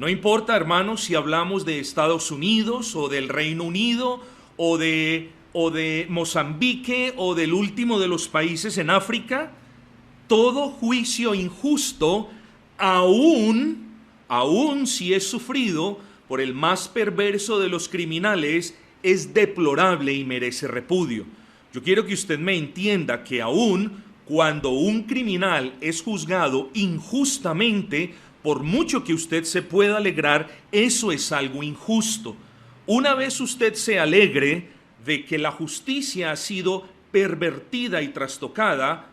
No importa, hermanos, si hablamos de Estados Unidos o del Reino Unido o de Mozambique o del último de los países en África, todo juicio injusto, aun si es sufrido por el más perverso de los criminales, es deplorable y merece repudio. Yo quiero que usted me entienda que aun cuando un criminal es juzgado injustamente, por mucho que usted se pueda alegrar, eso es algo injusto. Una vez usted se alegre de que la justicia ha sido pervertida y trastocada,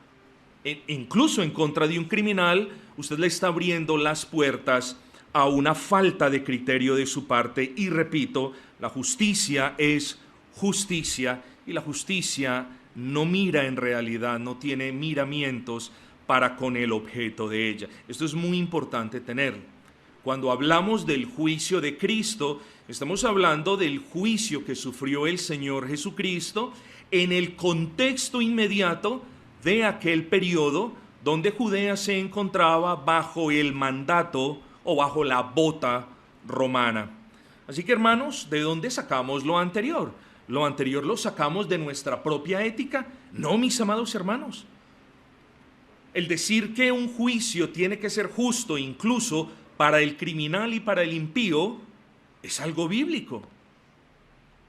incluso en contra de un criminal, usted le está abriendo las puertas a una falta de criterio de su parte. Y repito, la justicia es justicia y la justicia no mira en realidad, no tiene miramientos para con el objeto de ella. Esto es muy importante tenerlo. Cuando hablamos del juicio de Cristo, estamos hablando del juicio que sufrió el Señor Jesucristo en el contexto inmediato de aquel periodo donde Judea se encontraba bajo el mandato o bajo la bota romana. Así que, hermanos, ¿de dónde sacamos lo anterior? ¿Lo anterior lo sacamos de nuestra propia ética? No, mis amados hermanos. El decir que un juicio tiene que ser justo incluso para el criminal y para el impío es algo bíblico.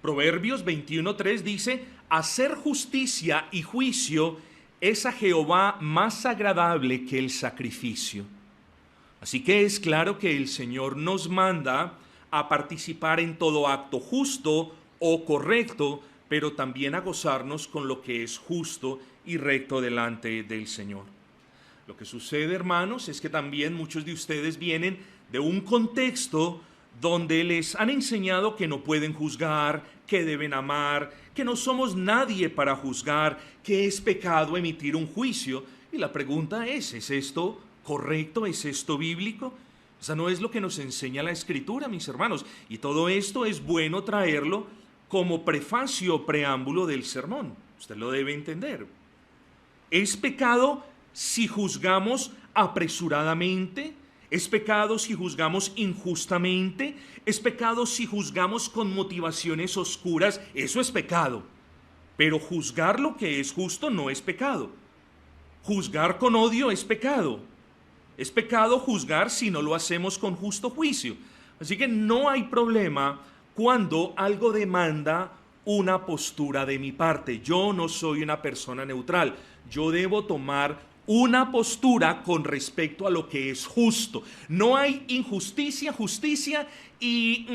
Proverbios 21:3 dice: hacer justicia y juicio es a Jehová más agradable que el sacrificio. Así que es claro que el Señor nos manda a participar en todo acto justo o correcto, pero también a gozarnos con lo que es justo y recto delante del Señor. Lo que sucede, hermanos, es que también muchos de ustedes vienen de un contexto donde les han enseñado que no pueden juzgar, que deben amar, que no somos nadie para juzgar, que es pecado emitir un juicio. Y la pregunta ¿es esto correcto? ¿Es esto bíblico? Esa no es lo que nos enseña la Escritura, mis hermanos. Y todo esto es bueno traerlo como prefacio o preámbulo del sermón. Usted lo debe entender. ¿Es pecado si juzgamos apresuradamente? ¿Es pecado si juzgamos injustamente? ¿Es pecado si juzgamos con motivaciones oscuras? Eso es pecado. Pero juzgar lo que es justo no es pecado. Juzgar con odio es pecado. Es pecado juzgar si no lo hacemos con justo juicio. Así que no hay problema cuando algo demanda una postura de mi parte. Yo no soy una persona neutral. Yo debo tomar una postura con respecto a lo que es justo. No hay injusticia, justicia y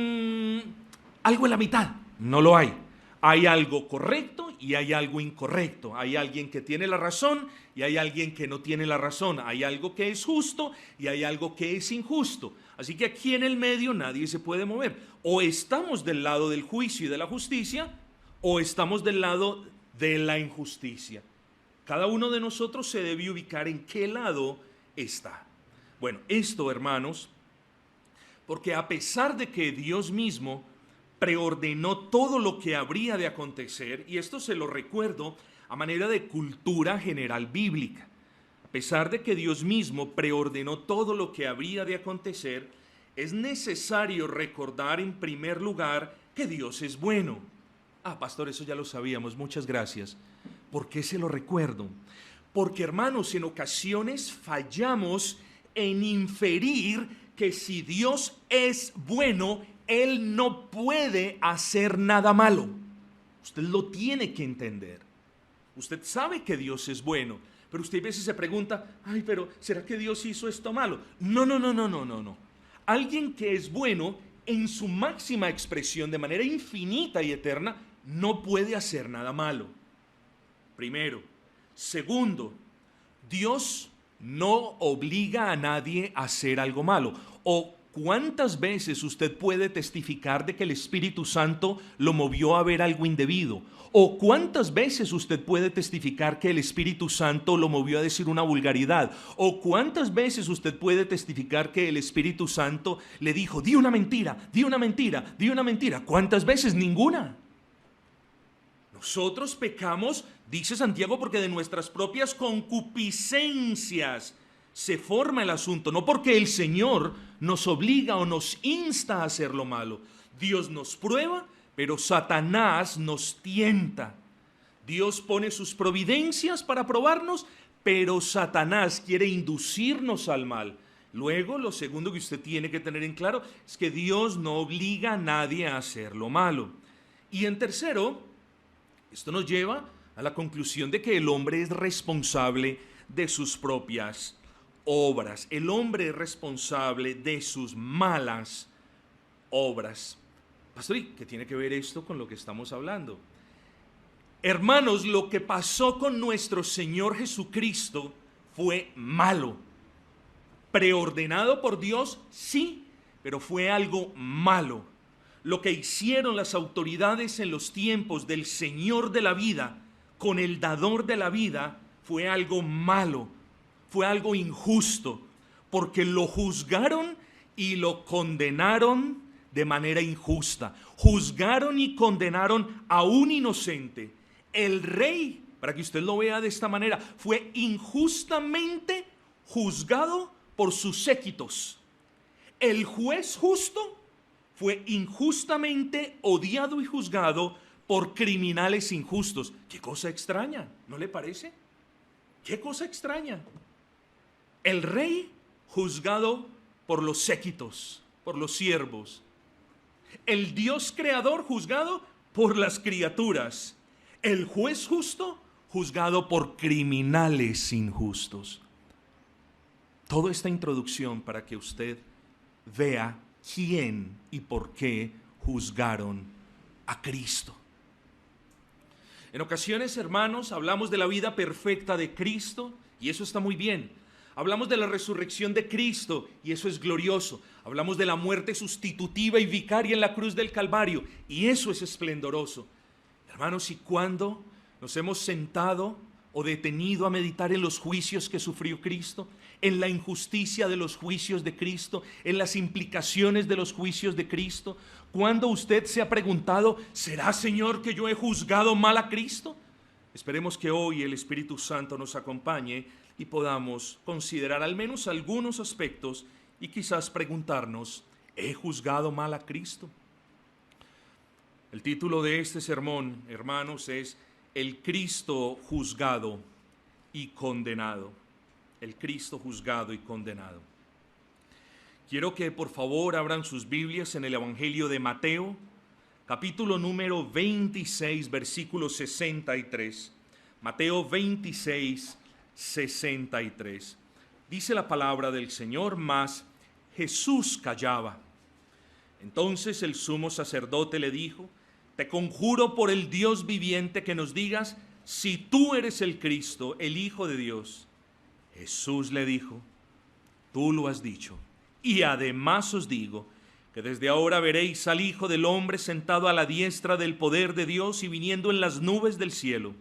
algo en la mitad. No lo hay. Hay algo correcto y hay algo incorrecto. Hay alguien que tiene la razón y hay alguien que no tiene la razón. Hay algo que es justo y hay algo que es injusto. Así que aquí en el medio nadie se puede mover. O estamos del lado del juicio y de la justicia o estamos del lado de la injusticia. Cada uno de nosotros se debe ubicar en qué lado está. Bueno, esto, hermanos, porque a pesar de que Dios mismo preordenó todo lo que habría de acontecer, y esto se lo recuerdo a manera de cultura general bíblica, a pesar de que Dios mismo preordenó todo lo que habría de acontecer, es necesario recordar en primer lugar que Dios es bueno. Ah, pastor, eso ya lo sabíamos, muchas gracias. ¿Por qué se lo recuerdo? Porque, hermanos, en ocasiones fallamos en inferir que si Dios es bueno, Él no puede hacer nada malo. Usted lo tiene que entender. Usted sabe que Dios es bueno, pero usted a veces se pregunta, ay, pero ¿será que Dios hizo esto malo? No. Alguien que es bueno en su máxima expresión, de manera infinita y eterna, no puede hacer nada malo. Primero. Segundo, Dios no obliga a nadie a hacer algo malo. ¿O cuántas veces usted puede testificar de que el Espíritu Santo lo movió a ver algo indebido? ¿O cuántas veces usted puede testificar que el Espíritu Santo lo movió a decir una vulgaridad? ¿O cuántas veces usted puede testificar que el Espíritu Santo le dijo, di una mentira, di una mentira, di una mentira? ¿Cuántas veces? Ninguna. Nosotros pecamos, dice Santiago, porque de nuestras propias concupiscencias se forma el asunto, no porque el Señor nos obliga o nos insta a hacer lo malo. Dios nos prueba, pero Satanás nos tienta. Dios pone sus providencias para probarnos, pero Satanás quiere inducirnos al mal. Luego, lo segundo que usted tiene que tener en claro es que Dios no obliga a nadie a hacer lo malo. Y en tercero, esto nos lleva a la conclusión de que el hombre es responsable de sus propias obras. El hombre es responsable de sus malas obras. Pastor, ¿y qué tiene que ver esto con lo que estamos hablando? Hermanos, lo que pasó con nuestro Señor Jesucristo fue malo. Preordenado por Dios, sí, pero fue algo malo. Lo que hicieron las autoridades en los tiempos del Señor de la vida con el dador de la vida fue algo malo, fue algo injusto, porque lo juzgaron y lo condenaron de manera injusta. Juzgaron y condenaron a un inocente. El rey, para que usted lo vea de esta manera, fue injustamente juzgado por sus séquitos. El juez justo fue injustamente odiado y juzgado por criminales injustos. Qué cosa extraña, ¿no le parece? Qué cosa extraña. El rey juzgado por los séquitos, por los siervos. El Dios creador juzgado por las criaturas. El juez justo juzgado por criminales injustos. Toda esta introducción para que usted vea quién y por qué juzgaron a Cristo. En ocasiones, hermanos, hablamos de la vida perfecta de Cristo y eso está muy bien. Hablamos de la resurrección de Cristo y eso es glorioso. Hablamos de la muerte sustitutiva y vicaria en la cruz del Calvario y eso es esplendoroso. Hermanos, ¿y cuándo nos hemos sentado o detenido a meditar en los juicios que sufrió Cristo? En la injusticia de los juicios de Cristo, en las implicaciones de los juicios de Cristo. ¿Cuándo usted se ha preguntado, ¿será, Señor, que yo he juzgado mal a Cristo? Esperemos que hoy el Espíritu Santo nos acompañe y podamos considerar al menos algunos aspectos y quizás preguntarnos, ¿he juzgado mal a Cristo? El título de este sermón, hermanos, es El Cristo juzgado y condenado. El Cristo juzgado y condenado. Quiero que por favor abran sus Biblias en el Evangelio de Mateo, capítulo número 26, versículo 63. Mateo 26, 63. Dice la palabra del Señor, mas Jesús callaba. Entonces el sumo sacerdote le dijo, te conjuro por el Dios viviente que nos digas si tú eres el Cristo, el Hijo de Dios. Jesús le dijo, tú lo has dicho, y además os digo que desde ahora veréis al Hijo del Hombre sentado a la diestra del poder de Dios y viniendo en las nubes del cielo.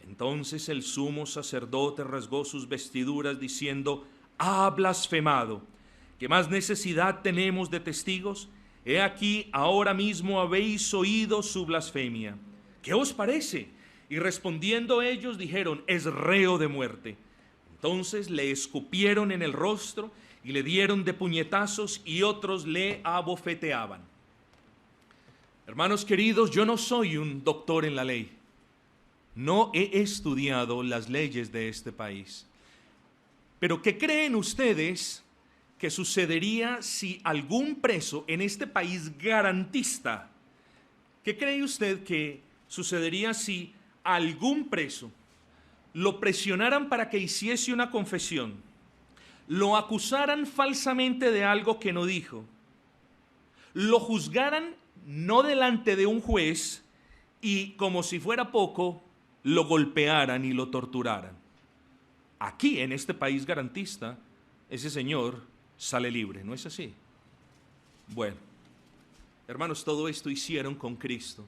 Entonces el sumo sacerdote rasgó sus vestiduras diciendo, ha blasfemado, ¿qué más necesidad tenemos de testigos? He aquí, ahora mismo habéis oído su blasfemia. ¿Qué os parece? Y respondiendo ellos dijeron, es reo de muerte. Entonces le escupieron en el rostro y le dieron de puñetazos y otros le abofeteaban. Hermanos queridos, yo no soy un doctor en la ley. No he estudiado las leyes de este país. Pero ¿qué creen ustedes que sucedería si algún preso en este país garantista, qué cree usted que sucedería si algún preso lo presionaran para que hiciese una confesión, lo acusaran falsamente de algo que no dijo, lo juzgaran no delante de un juez y como si fuera poco, lo golpearan y lo torturaran? Aquí, en este país garantista, ese señor sale libre, ¿no es así? Bueno, hermanos, todo esto hicieron con Cristo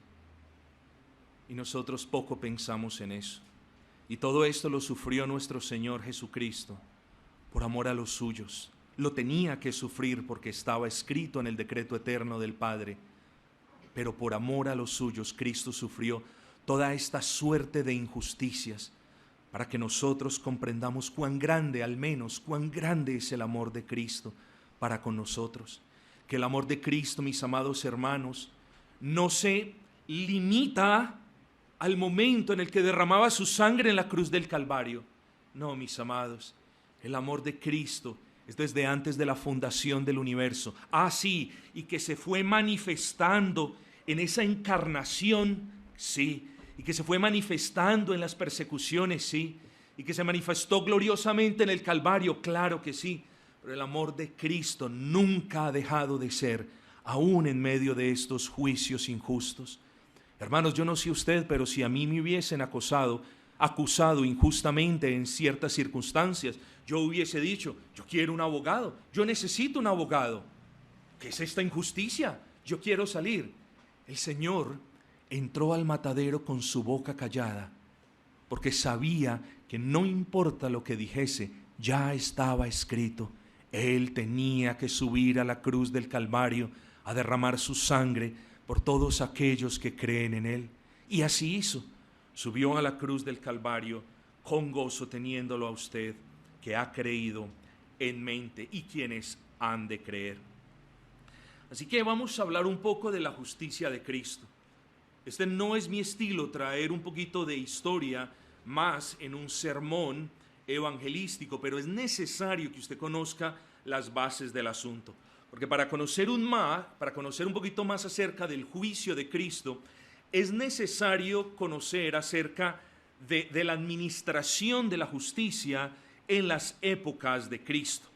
y nosotros poco pensamos en eso. Y todo esto lo sufrió nuestro Señor Jesucristo por amor a los suyos. Lo tenía que sufrir porque estaba escrito en el decreto eterno del Padre. Pero por amor a los suyos, Cristo sufrió toda esta suerte de injusticias. para que nosotros comprendamos cuán grande, al menos, cuán grande es el amor de Cristo para con nosotros. Que el amor de Cristo, mis amados hermanos, no se limita al momento en el que derramaba su sangre en la cruz del Calvario. No, mis amados, el amor de Cristo es desde antes de la fundación del universo. Ah, sí, y que se fue manifestando en esa encarnación, sí, y que se fue manifestando en las persecuciones, sí, y que se manifestó gloriosamente en el Calvario, claro que sí, pero el amor de Cristo nunca ha dejado de ser, aún en medio de estos juicios injustos. Hermanos, yo no sé usted, pero si a mí me hubiesen acusado injustamente en ciertas circunstancias, yo hubiese dicho, yo quiero un abogado, yo necesito un abogado. ¿Qué es esta injusticia? Yo quiero salir. El Señor entró al matadero con su boca callada, porque sabía que no importa lo que dijese, ya estaba escrito. Él tenía que subir a la cruz del Calvario a derramar su sangre por todos aquellos que creen en Él. Y así hizo. Subió a la cruz del Calvario con gozo, teniéndolo a usted que ha creído en mente y quienes han de creer. Así que vamos a hablar un poco de la justicia de Cristo. Este no es mi estilo, traer un poquito de historia más en un sermón evangelístico, pero es necesario que usted conozca las bases del asunto. Porque para conocer un poquito más acerca del juicio de Cristo, es necesario conocer acerca de la administración de la justicia en las épocas de Cristo.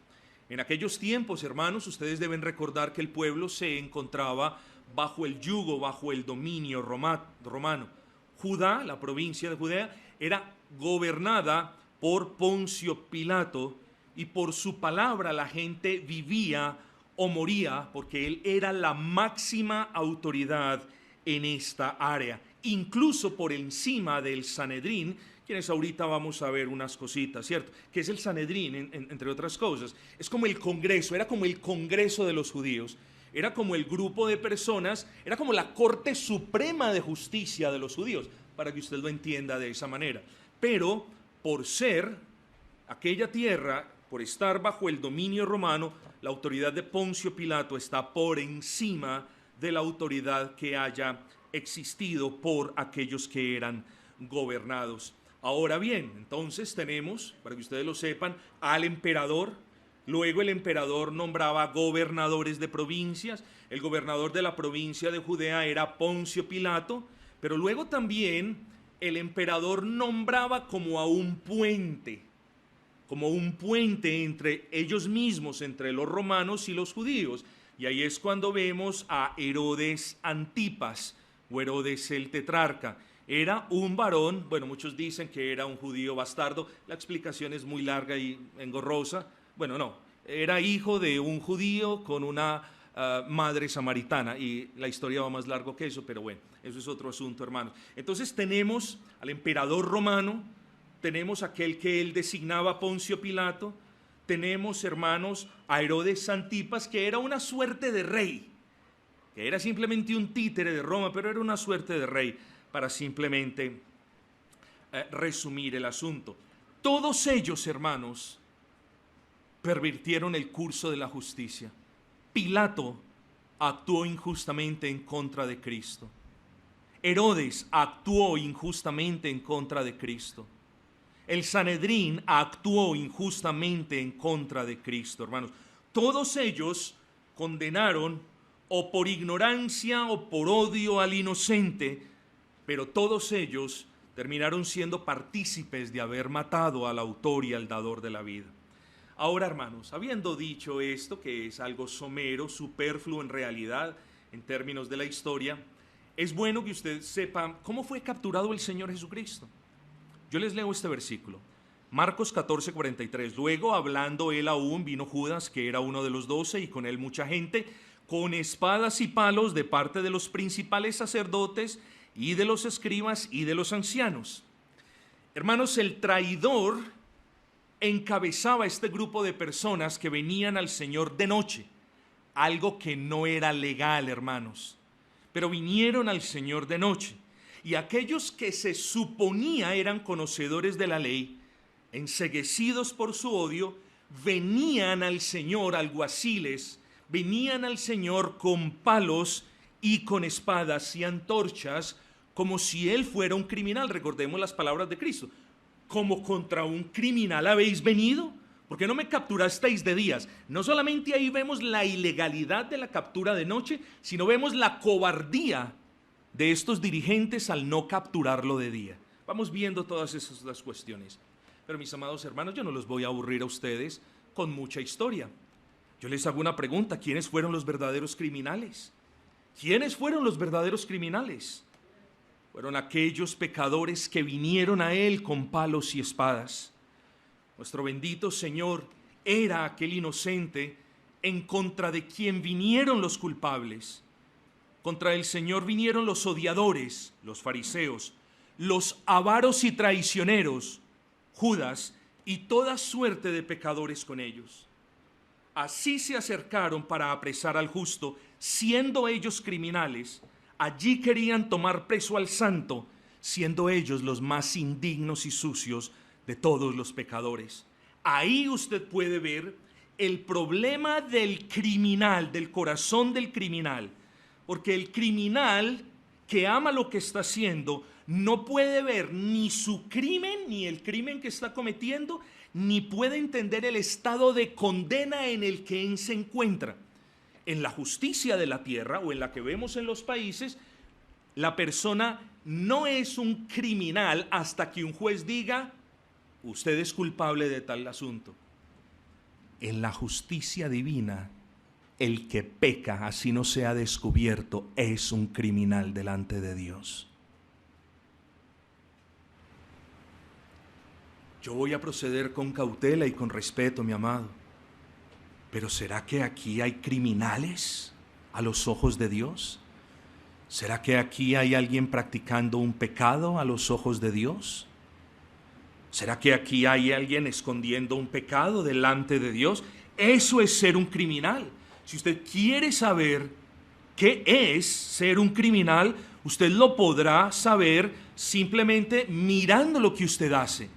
En aquellos tiempos, hermanos, ustedes deben recordar que el pueblo se encontraba bajo el yugo, bajo el dominio romano. Judá, la provincia de Judea, era gobernada por Poncio Pilato, y por su palabra la gente vivía o moría, porque él era la máxima autoridad en esta área, incluso por encima del Sanedrín, quienes ahorita vamos a ver unas cositas, ¿cierto? ¿Qué es el Sanedrín, entre otras cosas? Es como el Congreso, era como el Congreso de los judíos, era como el grupo de personas, era como la Corte Suprema de Justicia de los judíos, para que usted lo entienda de esa manera. Pero por ser aquella tierra, por estar bajo el dominio romano, la autoridad de Poncio Pilato está por encima de la autoridad que haya existido por aquellos que eran gobernados. Ahora bien, entonces tenemos, para que ustedes lo sepan, al emperador. Luego el emperador nombraba gobernadores de provincias. El gobernador de la provincia de Judea era Poncio Pilato, pero luego también el emperador nombraba como a un puente entre ellos mismos, entre los romanos y los judíos. Y ahí es cuando vemos a Herodes Antipas, o Herodes el tetrarca. Era un varón, bueno, muchos dicen que era un judío bastardo, la explicación es muy larga y engorrosa. Bueno, no, era hijo de un judío con una madre samaritana, y la historia va más largo que eso, pero bueno, eso es otro asunto, hermanos. Entonces tenemos al emperador romano, tenemos aquel que él designaba Poncio Pilato, tenemos, hermanos, a Herodes Antipas, que era una suerte de rey, que era simplemente un títere de Roma, pero era una suerte de rey, para simplemente resumir el asunto. Todos ellos, hermanos, pervirtieron el curso de la justicia. Pilato actuó injustamente en contra de Cristo. Herodes actuó injustamente en contra de Cristo. El Sanedrín actuó injustamente en contra de Cristo, hermanos. Todos ellos condenaron o por ignorancia o por odio al inocente, pero todos ellos terminaron siendo partícipes de haber matado al autor y al dador de la vida. Ahora, hermanos, habiendo dicho esto, que es algo somero, superfluo en realidad, en términos de la historia, es bueno que usted sepa cómo fue capturado el Señor Jesucristo. Yo les leo este versículo, Marcos 14:43. Luego, hablando él aún, vino Judas, que era uno de los 12, y con él mucha gente, con espadas y palos de parte de los principales sacerdotes y de los escribas y de los ancianos. Hermanos, el traidor encabezaba este grupo de personas que venían al Señor de noche, algo que no era legal, hermanos, pero vinieron al Señor de noche. Y aquellos que se suponía eran conocedores de la ley, enceguecidos por su odio, venían al Señor, alguaciles, venían al Señor con palos y con espadas y antorchas, como si Él fuera un criminal. Recordemos las palabras de Cristo. ¿Como contra un criminal habéis venido? ¿Por qué no me capturasteis de días? No solamente ahí vemos la ilegalidad de la captura de noche, sino vemos la cobardía de estos dirigentes al no capturarlo de día. Vamos viendo todas esas cuestiones. Pero mis amados hermanos, yo no los voy a aburrir a ustedes con mucha historia. Yo les hago una pregunta: ¿quiénes fueron los verdaderos criminales? ¿Quiénes fueron los verdaderos criminales? Fueron aquellos pecadores que vinieron a Él con palos y espadas. Nuestro bendito Señor era aquel inocente en contra de quien vinieron los culpables. Contra el Señor vinieron los odiadores, los fariseos, los avaros y traicioneros, Judas, y toda suerte de pecadores con ellos. Así se acercaron para apresar al justo, siendo ellos criminales. Allí querían tomar preso al santo, siendo ellos los más indignos y sucios de todos los pecadores. Ahí usted puede ver el problema del criminal, del corazón del criminal, porque el criminal que ama lo que está haciendo no puede ver ni su crimen, ni el crimen que está cometiendo, ni puede entender el estado de condena en el que él se encuentra. En la justicia de la tierra, o en la que vemos en los países, la persona no es un criminal hasta que un juez diga: usted es culpable de tal asunto. En la justicia divina, el que peca, así no sea descubierto, es un criminal delante de Dios. Yo voy a proceder con cautela y con respeto, mi amado. Pero ¿será que aquí hay criminales a los ojos de Dios? ¿Será que aquí hay alguien practicando un pecado a los ojos de Dios? ¿Será que aquí hay alguien escondiendo un pecado delante de Dios? Eso es ser un criminal. Si usted quiere saber qué es ser un criminal, usted lo podrá saber simplemente mirando lo que usted hace.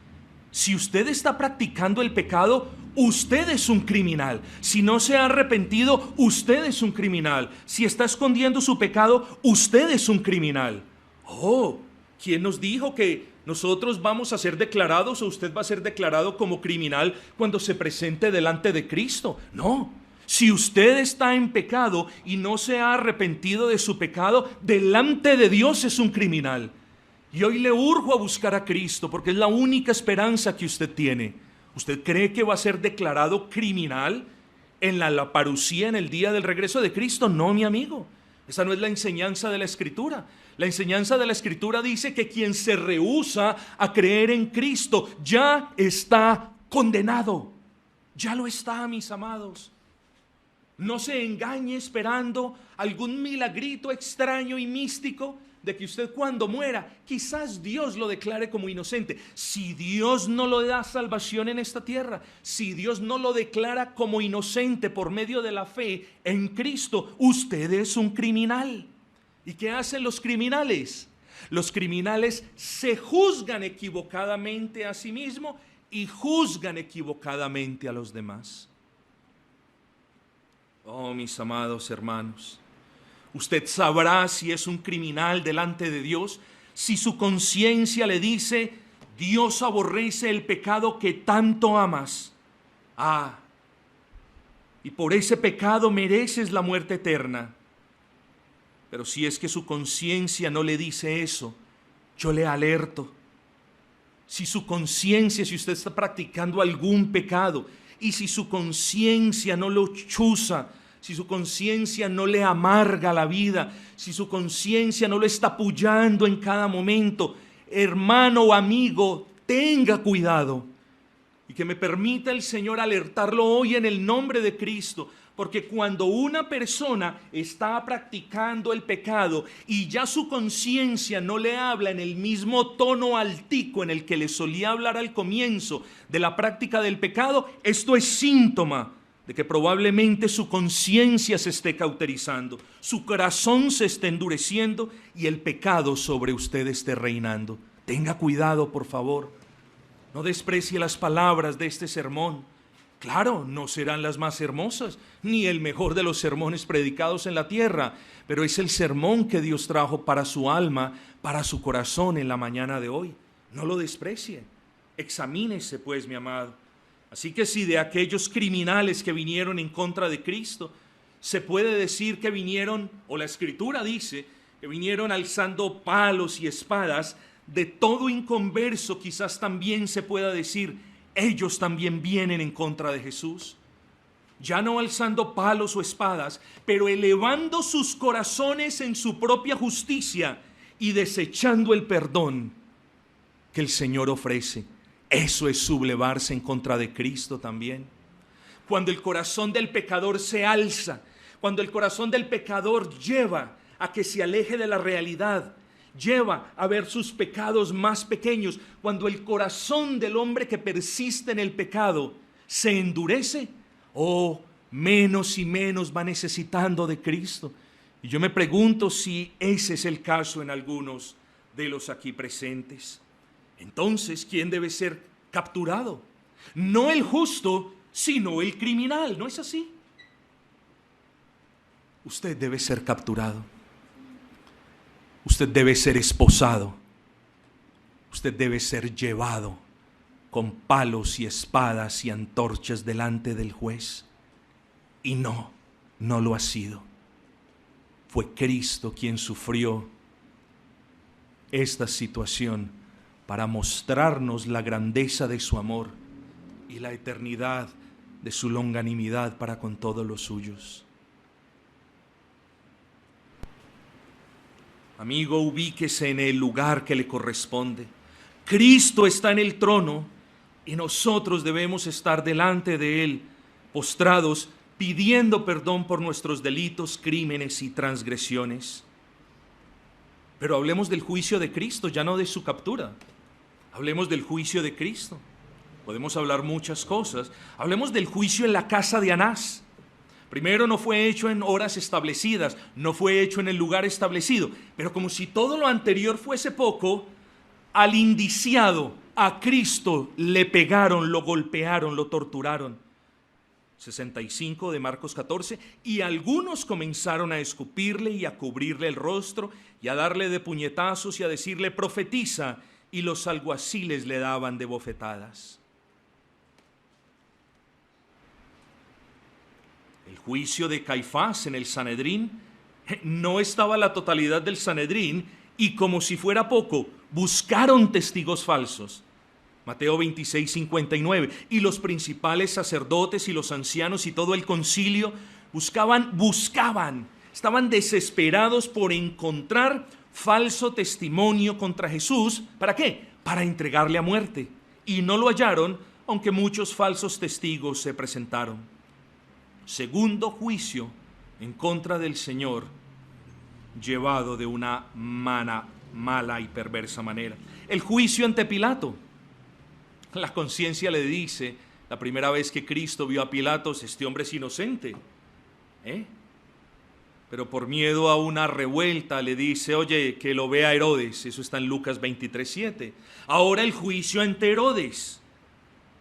Si usted está practicando el pecado, usted es un criminal. Si no se ha arrepentido, usted es un criminal. Si está escondiendo su pecado, usted es un criminal. Oh, ¿quién nos dijo que nosotros vamos a ser declarados o usted va a ser declarado como criminal cuando se presente delante de Cristo? No. Si usted está en pecado y no se ha arrepentido de su pecado, delante de Dios es un criminal. Y hoy le urjo a buscar a Cristo porque es la única esperanza que usted tiene. ¿Usted cree que va a ser declarado criminal en la parucía, en el día del regreso de Cristo? No, mi amigo. Esa no es la enseñanza de la Escritura. La enseñanza de la Escritura dice que quien se rehúsa a creer en Cristo ya está condenado. Ya lo está, mis amados. No se engañe esperando algún milagrito extraño y místico de que usted cuando muera, quizás Dios lo declare como inocente. Si Dios no lo da salvación en esta tierra, si Dios no lo declara como inocente por medio de la fe en Cristo, usted es un criminal. ¿Y qué hacen los criminales? Los criminales se juzgan equivocadamente a sí mismos y juzgan equivocadamente a los demás. Oh, mis amados hermanos, usted sabrá si es un criminal delante de Dios, si su conciencia le dice: Dios aborrece el pecado que tanto amas. Y por ese pecado mereces la muerte eterna. Pero si es que su conciencia no le dice eso, yo le alerto. Si su conciencia, si usted está practicando algún pecado, y si su conciencia no lo chuza, si su conciencia no le amarga la vida, si su conciencia no lo está apoyando en cada momento, hermano o amigo, tenga cuidado. Y que me permita el Señor alertarlo hoy en el nombre de Cristo, porque cuando una persona está practicando el pecado y ya su conciencia no le habla en el mismo tono altico en el que le solía hablar al comienzo de la práctica del pecado, esto es síntoma de que probablemente su conciencia se esté cauterizando, su corazón se esté endureciendo y el pecado sobre usted esté reinando. Tenga cuidado, por favor. No desprecie las palabras de este sermón. Claro, no serán las más hermosas, ni el mejor de los sermones predicados en la tierra, pero es el sermón que Dios trajo para su alma, para su corazón en la mañana de hoy. No lo desprecie. Examínese, pues, mi amado. Así que si de aquellos criminales que vinieron en contra de Cristo, se puede decir que vinieron, o la Escritura dice, que vinieron alzando palos y espadas, de todo inconverso quizás también se pueda decir, ellos también vienen en contra de Jesús. Ya no alzando palos o espadas, pero elevando sus corazones en su propia justicia y desechando el perdón que el Señor ofrece. Eso es sublevarse en contra de Cristo también. Cuando el corazón del pecador se alza, cuando el corazón del pecador lleva a que se aleje de la realidad, lleva a ver sus pecados más pequeños, cuando el corazón del hombre que persiste en el pecado se endurece, menos y menos va necesitando de Cristo. Y yo me pregunto si ese es el caso en algunos de los aquí presentes. Entonces, ¿quién debe ser capturado? No el justo, sino el criminal, ¿no es así? Usted debe ser capturado. Usted debe ser esposado. Usted debe ser llevado con palos y espadas y antorchas delante del juez. Y no lo ha sido. Fue Cristo quien sufrió esta situación para mostrarnos la grandeza de su amor y la eternidad de su longanimidad para con todos los suyos. Amigo, ubíquese en el lugar que le corresponde. Cristo está en el trono y nosotros debemos estar delante de Él, postrados, pidiendo perdón por nuestros delitos, crímenes y transgresiones. Pero hablemos del juicio de Cristo, ya no de su captura. Hablemos del juicio de Cristo. Podemos hablar muchas cosas. Hablemos del juicio en la casa de Anás. Primero, no fue hecho en horas establecidas, no fue hecho en el lugar establecido. Pero como si todo lo anterior fuese poco, al indiciado, a Cristo, le pegaron, lo golpearon, lo torturaron. 65 de Marcos 14, y algunos comenzaron a escupirle y a cubrirle el rostro y a darle de puñetazos y a decirle profetiza, y los alguaciles le daban de bofetadas. El juicio de Caifás en el Sanedrín, no estaba la totalidad del Sanedrín, y como si fuera poco, buscaron testigos falsos. Mateo 26, 59. Y los principales sacerdotes y los ancianos y todo el concilio buscaban, estaban desesperados por encontrar falso testimonio contra Jesús. ¿Para qué? Para entregarle a muerte. Y no lo hallaron, aunque muchos falsos testigos se presentaron. Segundo juicio en contra del Señor, llevado de una mala y perversa manera. El juicio ante Pilato. La conciencia le dice, la primera vez que Cristo vio a Pilatos, este hombre es inocente. Pero por miedo a una revuelta le dice, oye, que lo vea Herodes. Eso está en Lucas 23:7. Ahora el juicio ante Herodes.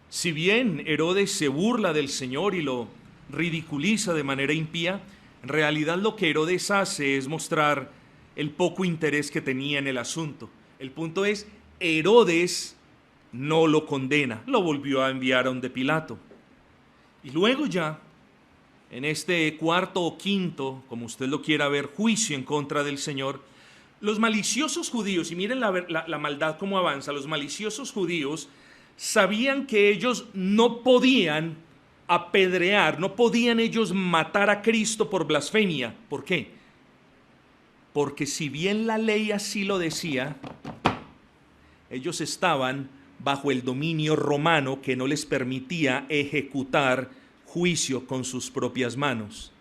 Si bien Herodes se burla del Señor y lo ridiculiza de manera impía, en realidad lo que Herodes hace es mostrar el poco interés que tenía en el asunto. El punto es, Herodes no lo condena, lo volvió a enviar a donde Pilato. Y luego ya, en este cuarto o quinto, como usted lo quiera ver, juicio en contra del Señor, los maliciosos judíos, y miren la maldad cómo avanza, los maliciosos judíos sabían que ellos no podían apedrear, no podían ellos matar a Cristo por blasfemia. ¿Por qué? Porque si bien la ley así lo decía, ellos estaban bajo el dominio romano que no les permitía ejecutar juicio con sus propias manos.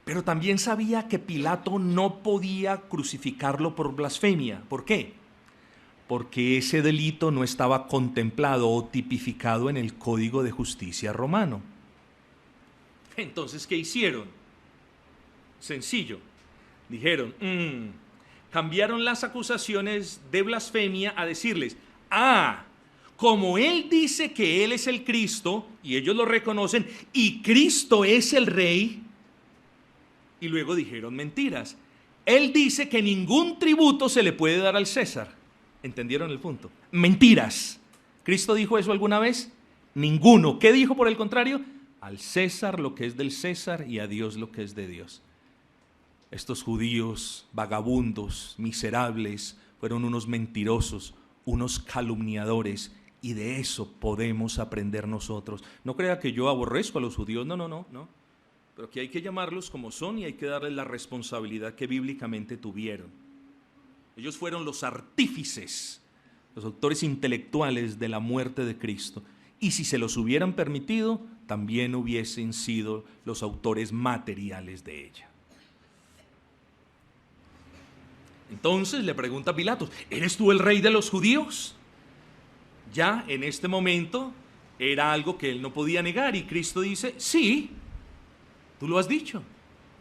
Pero también sabía que Pilato no podía crucificarlo por blasfemia. ¿Por qué? porque ese delito no estaba contemplado o tipificado en el Código de Justicia romano. Entonces, ¿qué hicieron? Sencillo. Dijeron, cambiaron las acusaciones de blasfemia a decirles, como él dice que él es el Cristo, y ellos lo reconocen, y Cristo es el Rey, y luego dijeron mentiras. Él dice que ningún tributo se le puede dar al César. ¿Entendieron el punto? Mentiras. ¿Cristo dijo eso alguna vez? Ninguno. ¿Qué dijo por el contrario? Al César lo que es del César y a Dios lo que es de Dios. Estos judíos vagabundos, miserables, fueron unos mentirosos, unos calumniadores, y de eso podemos aprender nosotros. No crea que yo aborrezco a los judíos, no. Pero que hay que llamarlos como son y hay que darles la responsabilidad que bíblicamente tuvieron. Ellos fueron los artífices, los autores intelectuales de la muerte de Cristo. Y si se los hubieran permitido, también hubiesen sido los autores materiales de ella. Entonces le pregunta a Pilatos, ¿eres tú el rey de los judíos? Ya en este momento era algo que él no podía negar y Cristo dice, sí, tú lo has dicho.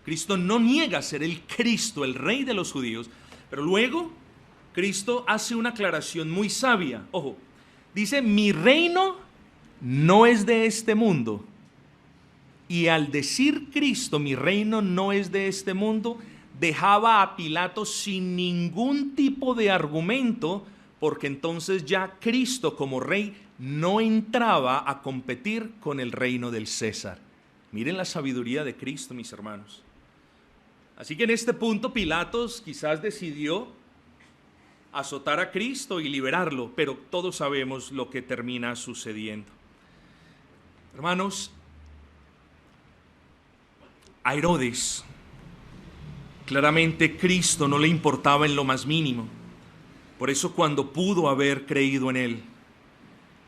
Cristo no niega ser el Cristo, el rey de los judíos, pero luego Cristo hace una aclaración muy sabia. Ojo, dice, mi reino no es de este mundo. Y al decir Cristo, mi reino no es de este mundo, dejaba a Pilato sin ningún tipo de argumento, porque entonces ya Cristo como rey no entraba a competir con el reino del César. Miren la sabiduría de Cristo, mis hermanos. Así que en este punto Pilatos quizás decidió azotar a Cristo y liberarlo, pero todos sabemos lo que termina sucediendo. Hermanos, a Herodes claramente Cristo no le importaba en lo más mínimo. Por eso cuando pudo haber creído en él,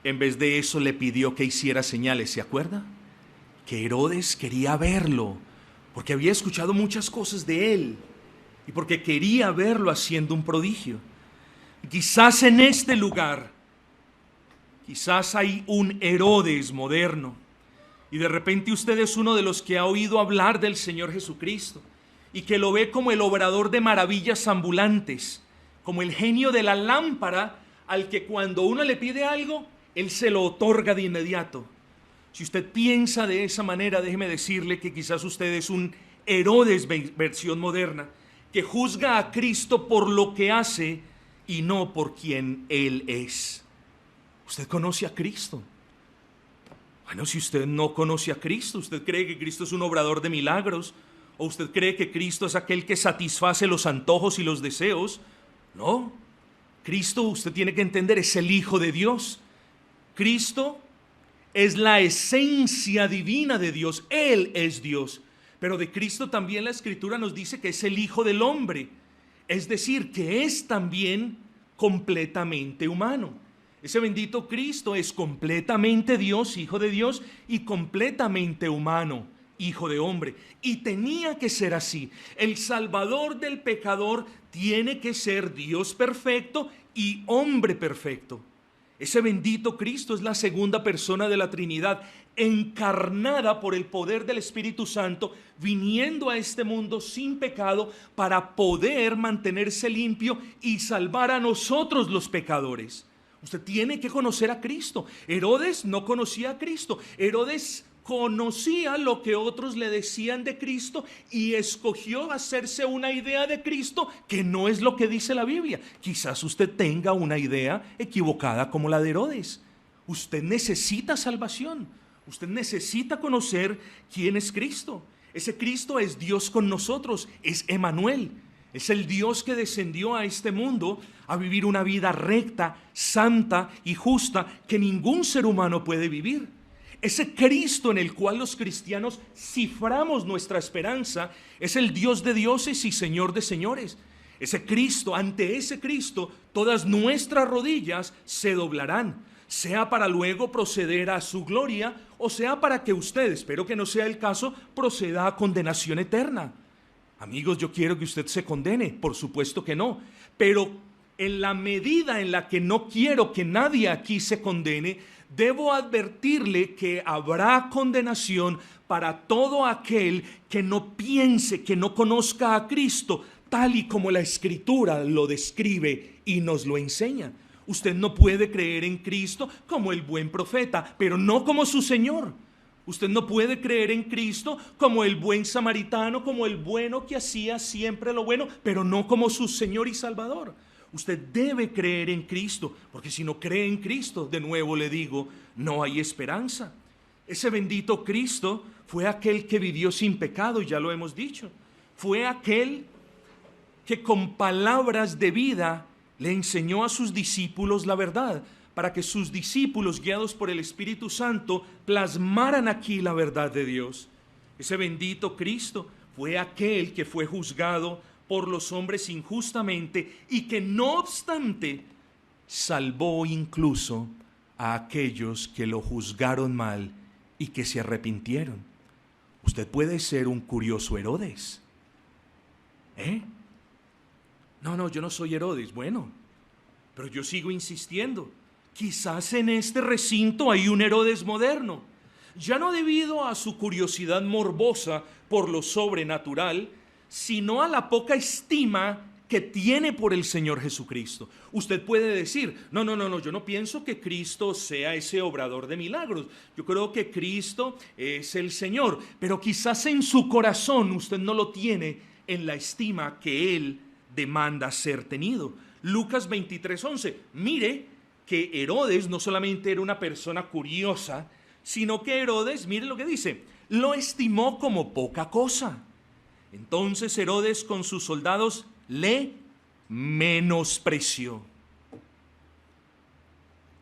en vez de eso le pidió que hiciera señales, ¿se acuerda? Que Herodes quería verlo, porque había escuchado muchas cosas de él y porque quería verlo haciendo un prodigio. Y quizás en este lugar, quizás hay un Herodes moderno y de repente usted es uno de los que ha oído hablar del Señor Jesucristo y que lo ve como el obrador de maravillas ambulantes, como el genio de la lámpara al que cuando uno le pide algo, Él se lo otorga de inmediato. Si usted piensa de esa manera, déjeme decirle que quizás usted es un Herodes versión moderna, que juzga a Cristo por lo que hace y no por quien Él es. ¿Usted conoce a Cristo? Bueno, si usted no conoce a Cristo, usted cree que Cristo es un obrador de milagros, o usted cree que Cristo es aquel que satisface los antojos y los deseos. No, Cristo, usted tiene que entender, es el Hijo de Dios. Cristo es la esencia divina de Dios, Él es Dios. Pero de Cristo también la Escritura nos dice que es el Hijo del Hombre, es decir, que es también completamente humano. Ese bendito Cristo es completamente Dios, Hijo de Dios, y completamente humano, Hijo de hombre. Y tenía que ser así. El Salvador del pecador tiene que ser Dios perfecto y hombre perfecto. Ese bendito Cristo es la segunda persona de la Trinidad, encarnada por el poder del Espíritu Santo, viniendo a este mundo sin pecado para poder mantenerse limpio y salvar a nosotros los pecadores. Usted tiene que conocer a Cristo. Herodes no conocía a Cristo. Herodes conocía lo que otros le decían de Cristo y escogió hacerse una idea de Cristo que no es lo que dice la Biblia. Quizás usted tenga una idea equivocada como la de Herodes. Usted necesita salvación. Usted necesita conocer quién es Cristo. Ese Cristo es Dios con nosotros, es Emmanuel. Es el Dios que descendió a este mundo a vivir una vida recta, santa y justa que ningún ser humano puede vivir. Ese Cristo en el cual los cristianos ciframos nuestra esperanza es el Dios de dioses y Señor de señores. Ese Cristo, ante ese Cristo, todas nuestras rodillas se doblarán, sea para luego proceder a su gloria o sea para que usted, espero que no sea el caso, proceda a condenación eterna. Amigos, yo quiero que usted se condene, por supuesto que no, pero en la medida en la que no quiero que nadie aquí se condene, debo advertirle que habrá condenación para todo aquel que no piense, que no conozca a Cristo, tal y como la Escritura lo describe y nos lo enseña. Usted no puede creer en Cristo como el buen profeta, pero no como su Señor. Usted no puede creer en Cristo como el buen samaritano, como el bueno que hacía siempre lo bueno, pero no como su Señor y Salvador. Usted debe creer en Cristo, porque si no cree en Cristo, de nuevo le digo, no hay esperanza. Ese bendito Cristo fue aquel que vivió sin pecado, ya lo hemos dicho. Fue aquel que con palabras de vida le enseñó a sus discípulos la verdad, para que sus discípulos, guiados por el Espíritu Santo, plasmaran aquí la verdad de Dios. Ese bendito Cristo fue aquel que fue juzgado por los hombres injustamente y que no obstante salvó incluso a aquellos que lo juzgaron mal y que se arrepintieron. Usted puede ser un curioso Herodes. No, yo no soy Herodes. Bueno, pero yo sigo insistiendo. Quizás en este recinto hay un Herodes moderno, ya no debido a su curiosidad morbosa por lo sobrenatural, sino a la poca estima que tiene por el Señor Jesucristo. Usted puede decir, no, yo no pienso que Cristo sea ese obrador de milagros. Yo creo que Cristo es el Señor, pero quizás en su corazón usted no lo tiene en la estima que Él demanda ser tenido. Lucas 23:11, mire que Herodes no solamente era una persona curiosa, sino que Herodes, mire lo que dice, lo estimó como poca cosa. Entonces Herodes con sus soldados le menospreció.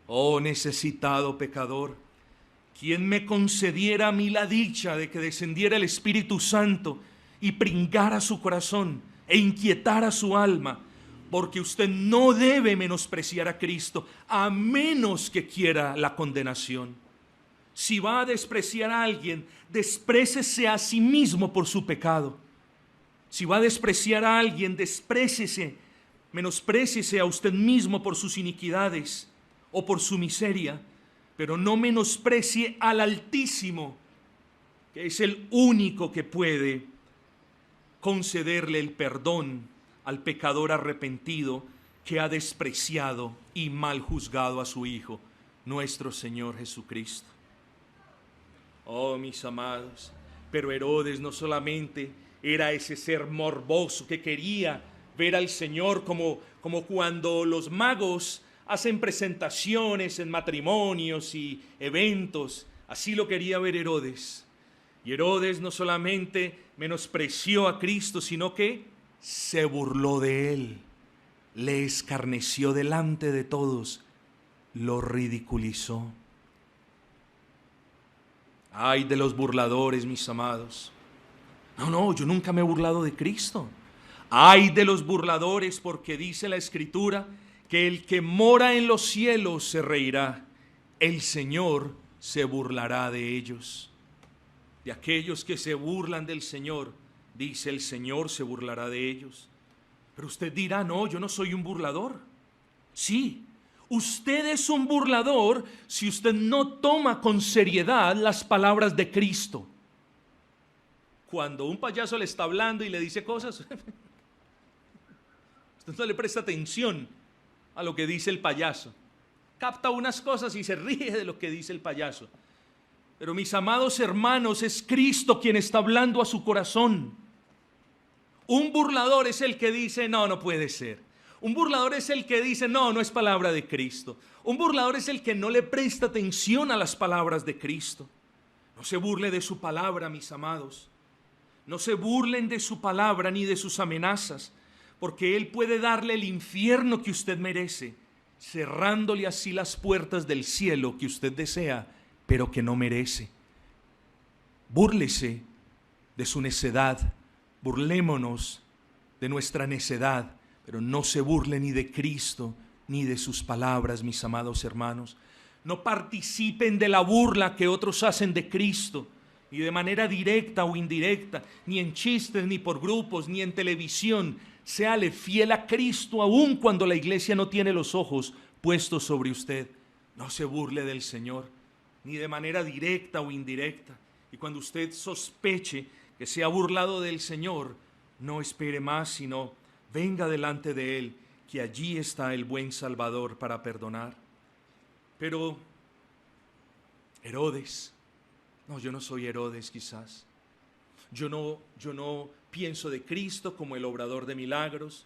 Oh necesitado pecador, ¿quién me concediera a mí la dicha de que descendiera el Espíritu Santo y pringara su corazón e inquietara su alma? Porque usted no debe menospreciar a Cristo a menos que quiera la condenación. Si va a despreciar a alguien, despréciese a sí mismo por su pecado. Si va a despreciar a alguien, menospréciese a usted mismo por sus iniquidades o por su miseria, pero no menosprecie al Altísimo, que es el único que puede concederle el perdón al pecador arrepentido que ha despreciado y mal juzgado a su Hijo, nuestro Señor Jesucristo. Oh, mis amados, pero Herodes no solamente era ese ser morboso que quería ver al Señor como cuando los magos hacen presentaciones en matrimonios y eventos. Así lo quería ver Herodes. Y Herodes no solamente menospreció a Cristo, sino que se burló de él, le escarneció delante de todos, lo ridiculizó. Ay de los burladores, mis amados. No, yo nunca me he burlado de Cristo. Ay de los burladores, porque dice la Escritura que el que mora en los cielos se reirá, el Señor se burlará de ellos. De aquellos que se burlan del Señor, dice el Señor se burlará de ellos. Pero usted dirá, no, yo no soy un burlador. Sí, usted es un burlador si usted no toma con seriedad las palabras de Cristo. Cuando un payaso le está hablando y le dice cosas, usted no le presta atención a lo que dice el payaso. Capta unas cosas y se ríe de lo que dice el payaso. Pero mis amados hermanos, es Cristo quien está hablando a su corazón. Un burlador es el que dice, no puede ser. Un burlador es el que dice, no es palabra de Cristo. Un burlador es el que no le presta atención a las palabras de Cristo. No se burle de su palabra, mis amados. No se burlen de su palabra ni de sus amenazas, porque Él puede darle el infierno que usted merece, cerrándole así las puertas del cielo que usted desea, pero que no merece. Búrlese de su necedad, burlémonos de nuestra necedad, pero no se burle ni de Cristo ni de sus palabras, mis amados hermanos. No participen de la burla que otros hacen de Cristo, ni de manera directa o indirecta, ni en chistes, ni por grupos, ni en televisión. séale fiel a Cristo aun cuando la iglesia no tiene los ojos puestos sobre usted. No se burle del Señor, ni de manera directa o indirecta. Y cuando usted sospeche que se ha burlado del Señor, no espere más, sino venga delante de Él, que allí está el buen Salvador para perdonar. Pero Herodes, no, yo no soy Herodes quizás. Yo no pienso de Cristo como el obrador de milagros.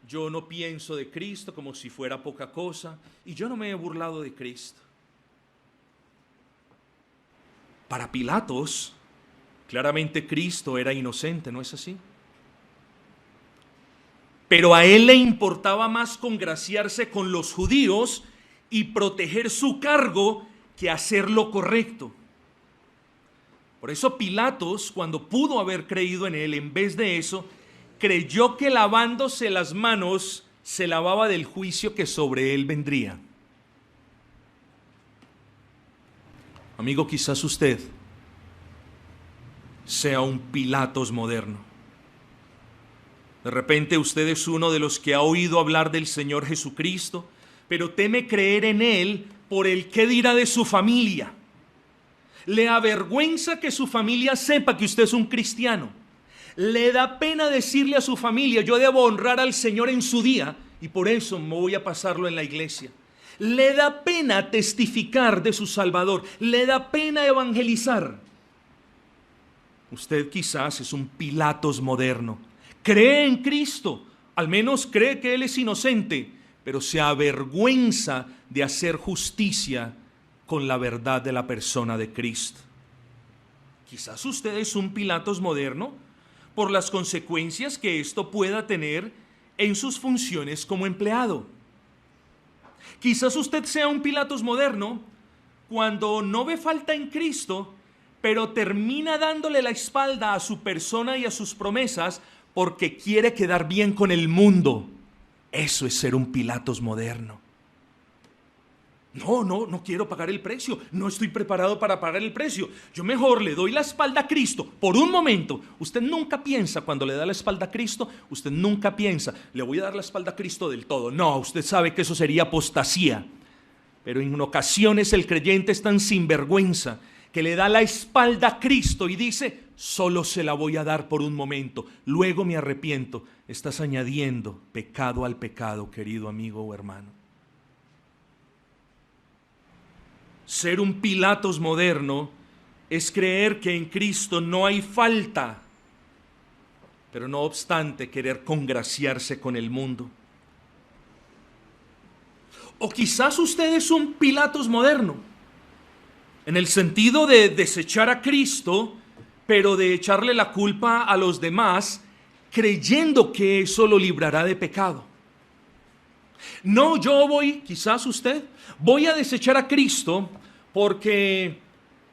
Yo no pienso de Cristo como si fuera poca cosa. Y yo no me he burlado de Cristo. Para Pilatos, claramente Cristo era inocente, ¿no es así? Pero a él le importaba más congraciarse con los judíos y proteger su cargo que hacer lo correcto. Por eso Pilatos, cuando pudo haber creído en él, en vez de eso, creyó que lavándose las manos se lavaba del juicio que sobre él vendría. Amigo, quizás usted sea un Pilatos moderno. De repente usted es uno de los que ha oído hablar del Señor Jesucristo, pero teme creer en Él por el qué dirá de su familia. Le avergüenza que su familia sepa que usted es un cristiano. Le da pena decirle a su familia: yo debo honrar al Señor en su día y por eso me voy a pasarlo en la iglesia. Le da pena testificar de su Salvador. Le da pena evangelizar. Usted quizás es un Pilatos moderno. Cree en Cristo, al menos cree que Él es inocente, pero se avergüenza de hacer justicia con la verdad de la persona de Cristo. Quizás usted es un Pilatos moderno por las consecuencias que esto pueda tener en sus funciones como empleado. Quizás usted sea un Pilatos moderno cuando no ve falta en Cristo, pero termina dándole la espalda a su persona y a sus promesas porque quiere quedar bien con el mundo. Eso es ser un Pilatos moderno. No quiero pagar el precio. No estoy preparado para pagar el precio. Yo mejor le doy la espalda a Cristo por un momento. Usted nunca piensa cuando le da la espalda a Cristo, usted nunca piensa, le voy a dar la espalda a Cristo del todo. No, usted sabe que eso sería apostasía. Pero en ocasiones el creyente es tan sinvergüenza que le da la espalda a Cristo y dice: solo se la voy a dar por un momento, luego me arrepiento. Estás añadiendo pecado al pecado, querido amigo o hermano. Ser un Pilatos moderno es creer que en Cristo no hay falta, pero no obstante querer congraciarse con el mundo. O quizás usted es un Pilatos moderno, en el sentido de desechar a Cristo, pero de echarle la culpa a los demás, creyendo que eso lo librará de pecado. No, quizás usted, voy a desechar a Cristo porque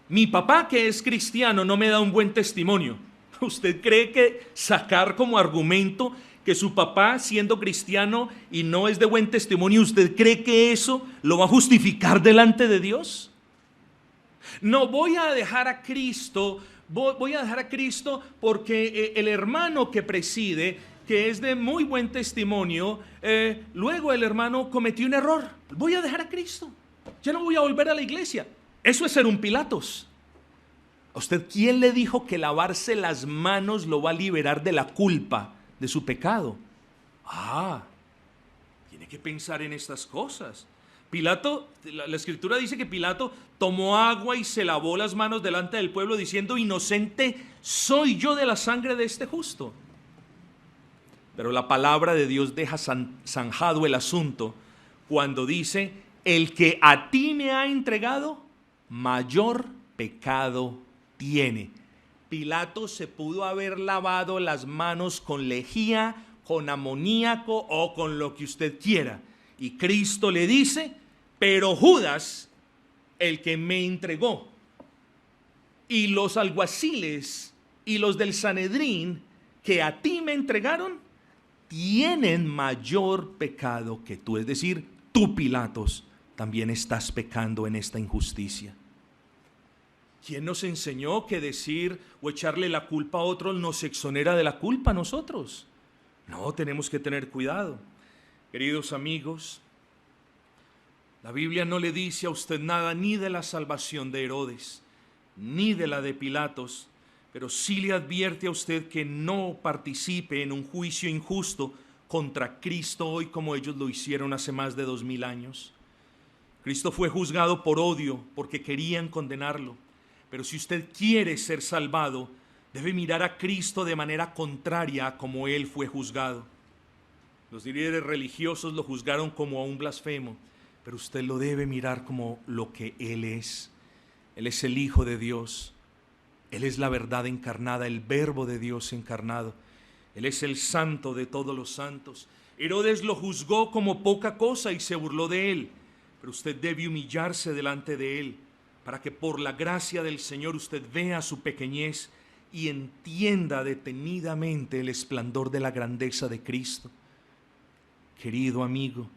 mi papá, que es cristiano, no me da un buen testimonio. ¿Usted cree que sacar como argumento que su papá, siendo cristiano y no es de buen testimonio, usted cree que eso lo va a justificar delante de Dios? No, voy a dejar a Cristo porque el hermano que preside, que es de muy buen testimonio, luego el hermano cometió un error. Voy a dejar a Cristo. Ya no voy a volver a la iglesia. Eso es ser un Pilatos. ¿A usted quién le dijo que lavarse las manos lo va a liberar de la culpa de su pecado? Tiene que pensar en estas cosas. Pilato, la escritura dice que Pilato tomó agua y se lavó las manos delante del pueblo diciendo: inocente soy yo de la sangre de este justo. Pero la palabra de Dios deja zanjado el asunto cuando dice: el que a ti me ha entregado, mayor pecado tiene. Pilato se pudo haber lavado las manos con lejía, con amoníaco o con lo que usted quiera. Y Cristo le dice: pero Judas, el que me entregó, y los alguaciles y los del Sanedrín que a ti me entregaron, tienen mayor pecado que tú. Es decir, tú, Pilatos, también estás pecando en esta injusticia. ¿Quién nos enseñó que decir o echarle la culpa a otros nos exonera de la culpa a nosotros? No, tenemos que tener cuidado. Queridos amigos, la Biblia no le dice a usted nada ni de la salvación de Herodes, ni de la de Pilatos, pero sí le advierte a usted que no participe en un juicio injusto contra Cristo hoy como ellos lo hicieron hace más de 2000 años. Cristo fue juzgado por odio porque querían condenarlo, pero si usted quiere ser salvado, debe mirar a Cristo de manera contraria a como Él fue juzgado. Los líderes religiosos lo juzgaron como a un blasfemo, pero usted lo debe mirar como lo que Él es. Él es el Hijo de Dios. Él es la verdad encarnada, el Verbo de Dios encarnado. Él es el Santo de todos los santos. Herodes lo juzgó como poca cosa y se burló de él, pero usted debe humillarse delante de él para que por la gracia del Señor usted vea su pequeñez y entienda detenidamente el esplendor de la grandeza de Cristo. Querido amigo,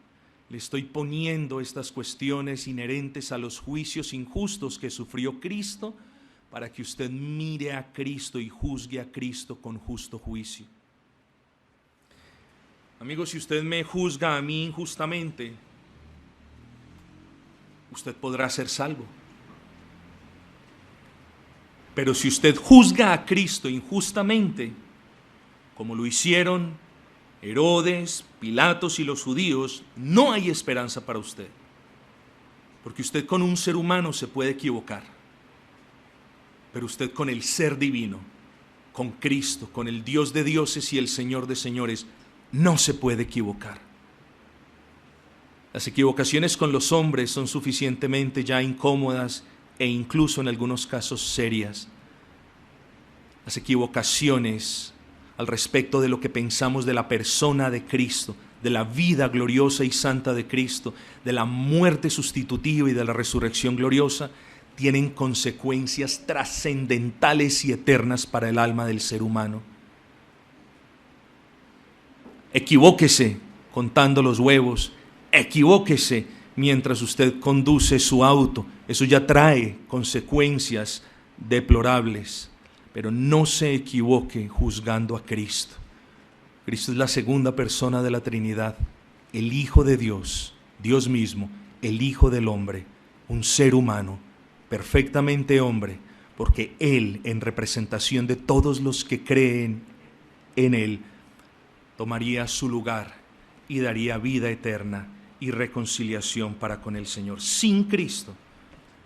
le estoy poniendo estas cuestiones inherentes a los juicios injustos que sufrió Cristo para que usted mire a Cristo y juzgue a Cristo con justo juicio. Amigo, si usted me juzga a mí injustamente, usted podrá ser salvo. Pero si usted juzga a Cristo injustamente, como lo hicieron Herodes, Pilatos y los judíos, no hay esperanza para usted. Porque usted con un ser humano se puede equivocar, pero usted con el ser divino, con Cristo, con el Dios de dioses y el Señor de señores, no se puede equivocar. Las equivocaciones con los hombres son suficientemente ya incómodas e incluso en algunos casos serias. Las equivocaciones al respecto de lo que pensamos de la persona de Cristo, de la vida gloriosa y santa de Cristo, de la muerte sustitutiva y de la resurrección gloriosa, tienen consecuencias trascendentales y eternas para el alma del ser humano. Equivóquese contando los huevos, equivóquese mientras usted conduce su auto, eso ya trae consecuencias deplorables, pero no se equivoque juzgando a Cristo. Cristo es la segunda persona de la Trinidad, el Hijo de Dios, Dios mismo, el Hijo del hombre, un ser humano, perfectamente hombre, porque Él, en representación de todos los que creen en Él, tomaría su lugar y daría vida eterna y reconciliación para con el Señor. Sin Cristo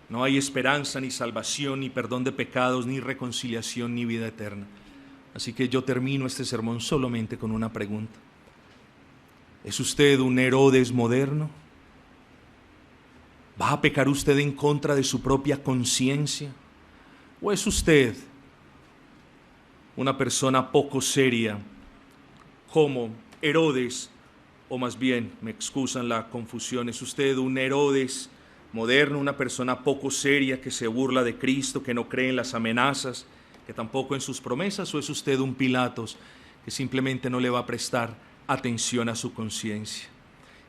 no hay esperanza, ni salvación, ni perdón de pecados, ni reconciliación, ni vida eterna. Así que yo termino este sermón solamente con una pregunta. ¿Es usted un Herodes moderno? ¿Va a pecar usted en contra de su propia conciencia? ¿O es usted una persona poco seria como Herodes? O más bien, me excusan la confusión, ¿es usted un Herodes moderno, una persona poco seria que se burla de Cristo, que no cree en las amenazas, que tampoco en sus promesas? ¿O es usted un Pilatos que simplemente no le va a prestar atención a su conciencia?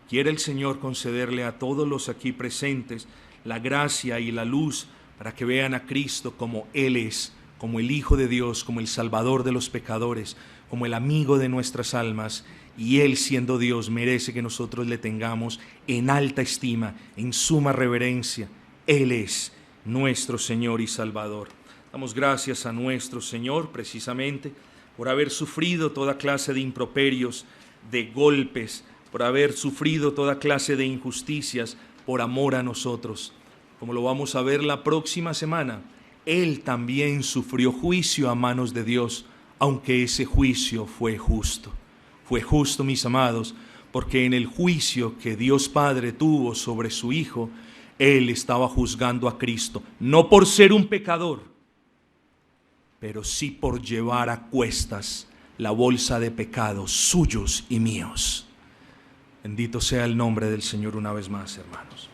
Quiere el Señor concederle a todos los aquí presentes la gracia y la luz para que vean a Cristo como Él es, como el Hijo de Dios, como el Salvador de los pecadores, como el amigo de nuestras almas, y Él, siendo Dios, merece que nosotros le tengamos en alta estima, en suma reverencia. Él es nuestro Señor y Salvador. Damos gracias a nuestro Señor precisamente por haber sufrido toda clase de improperios, de golpes, por haber sufrido toda clase de injusticias por amor a nosotros. Como lo vamos a ver la próxima semana, Él también sufrió juicio a manos de Dios, aunque ese juicio fue justo. Fue justo, mis amados, porque en el juicio que Dios Padre tuvo sobre su Hijo, Él estaba juzgando a Cristo, no por ser un pecador, pero sí por llevar a cuestas la bolsa de pecados suyos y míos. Bendito sea el nombre del Señor una vez más, hermanos.